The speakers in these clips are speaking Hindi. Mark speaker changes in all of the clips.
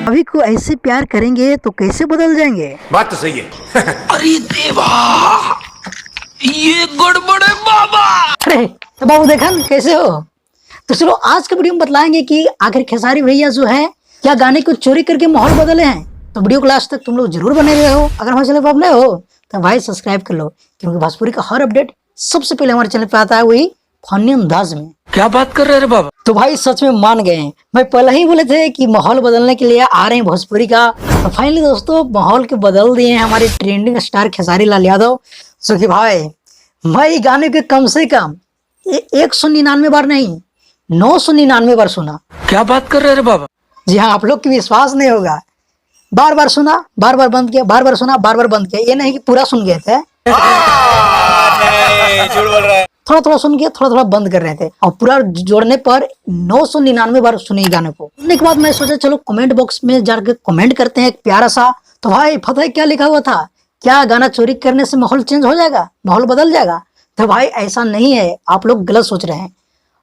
Speaker 1: अभी को ऐसे प्यार करेंगे तो कैसे बदल जाएंगे।
Speaker 2: बात तो सही है।
Speaker 3: अरे देवा, ये गड़बड़ है बाबा।
Speaker 1: अरे तो बाबू देखा न कैसे हो। तो चलो आज के वीडियो में बतलाएंगे कि आखिर खेसारी भैया जो है क्या गाने को चोरी करके माहौल बदले हैं। तो वीडियो को लास्ट तक तुम लोग जरूर बने रहे हो। अगर हमारे चैनल पर आप नए हो तो भाई सब्सक्राइब कर लो, क्योंकि भोजपुरी का हर अपडेट सबसे पहले हमारे चैनल पे आता है, वही फनी अंदाज में।
Speaker 3: क्या बात कर रहे रे बाबा।
Speaker 1: तो भाई सच में मान गए हैं। मैं पहले ही बोले थे कि माहौल बदलने के लिए आ रहे हैं भोजपुरी का। तो फाइनली दोस्तों माहौल के बदल दिए हैं हमारे ट्रेंडिंग स्टार खेसारी लाल यादव। जो कि भाई मैं गाने के कम से कम 199 बार नहीं 999 बार सुना।
Speaker 3: क्या बात कर रहे रे बाबा।
Speaker 1: जी हाँ, आप लोग की विश्वास नहीं होगा। बार बार सुना, बार बार बंद किया, बार बार सुना, बार बार बंद किया। ये नहीं कि पूरा सुन गए थे, थोड़ा थोड़ा सुन के थोड़ा थोड़ा बंद कर रहे थे। और पूरा जोड़ने पर 999 बार सुने गाने को। सुनने के बाद मैं सोचा चलो कमेंट बॉक्स में जाकर कमेंट करते हैं एक प्यारा सा। तो भाई पता है क्या लिखा हुआ था, क्या गाना चोरी करने से माहौल चेंज हो जाएगा, माहौल बदल जाएगा। तो भाई ऐसा नहीं है, आप लोग गलत सोच रहे हैं।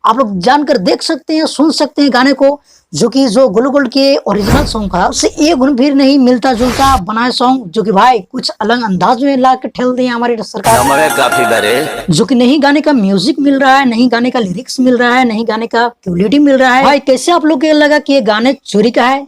Speaker 1: आप लोग जानकर देख सकते हैं, सुन सकते हैं गाने को, जो कि जो गोलू गोल्ड के ओरिजिनल सॉन्ग था उससे एक गुण भी नहीं मिलता जुलता बनाए सॉन्ग, जो कि भाई कुछ अलग अंदाज में ला के ठेल दिए हमारी सरकार।
Speaker 3: काफी बड़े
Speaker 1: जो कि नहीं गाने का म्यूजिक मिल रहा है, नहीं गाने का लिरिक्स मिल रहा है, नहीं गाने का क्वालिटी मिल रहा है। भाई कैसे आप लोग को लगा कि ये गाने चोरी का है।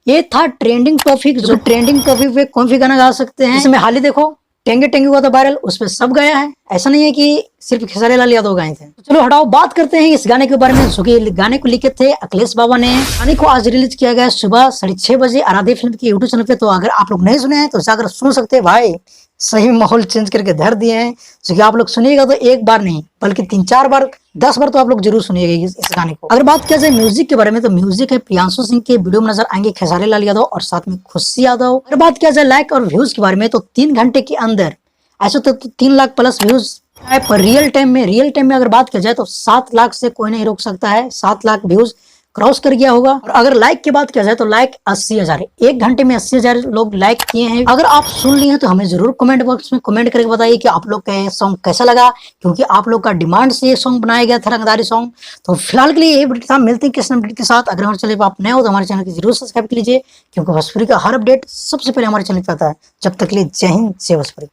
Speaker 1: ये था ट्रेंडिंग टॉपिक, जो ट्रेंडिंग टॉपिक पे कौन भी गाना गा सकते हैं। इसमें हाल ही देखो टेंगे टेंगे हुआ था वायरल, उस पर सब गया है। ऐसा नहीं है कि सिर्फ खेसारी लाल यादव गाए थे। तो चलो हटाओ, बात करते हैं इस गाने के बारे में, जो कि गाने को लिखे थे अखिलेश बाबा ने। गाने को आज रिलीज किया गया सुबह 6:30 बजे आराध्या फिल्म के यूट्यूब चैनल पे। तो अगर आप लोग नहीं सुने हैं तो जाकर सुन सकते हैं। भाई सही माहौल चेंज करके धर दिए हैं। जो कि आप लोग सुनिएगा तो एक बार नहीं बल्कि 3-4 बार 10 बार तो आप लोग जरूर सुनिएगा इस गाने को। अगर बात किया जाए म्यूजिक के बारे में तो म्यूजिक है प्रियांशु सिंह के, वीडियो में नजर आएंगे खेसारी लाल यादव और साथ में खुशी यादव। अगर बात किया जाए लाइक और व्यूज के बारे में तो 3 घंटे के अंदर ऐसे तो 3 लाख प्लस व्यूज है। पर रियल टाइम में अगर बात किया जाए तो 7 लाख से कोई नहीं रोक सकता है। 7 लाख व्यूज क्रॉस कर गया होगा। और अगर लाइक की बात किया जाए तो लाइक 80,000, 1 घंटे में 80,000 लोग लाइक किए हैं। अगर आप सुन लिए हैं तो हमें जरूर कमेंट बॉक्स में कमेंट करके बताइए कि आप लोग का ये सॉन्ग कैसा लगा, क्योंकि आप लोग का डिमांड से ये सॉन्ग बनाया गया था, रंगदारी सॉन्ग। तो फिलहाल के लिए यही वीडियो था, मिलते हैं किसी अपडेट के साथ। अगर हमारे चैनल पर आप नए हो तो हमारे चैनल को जरूर सब्सक्राइब कर लीजिए, क्योंकि भोजपुरी का हर अपडेट सबसे पहले हमारे चैनल पर आता है। जब तक के लिए जय हिंद, जय भोजपुरी।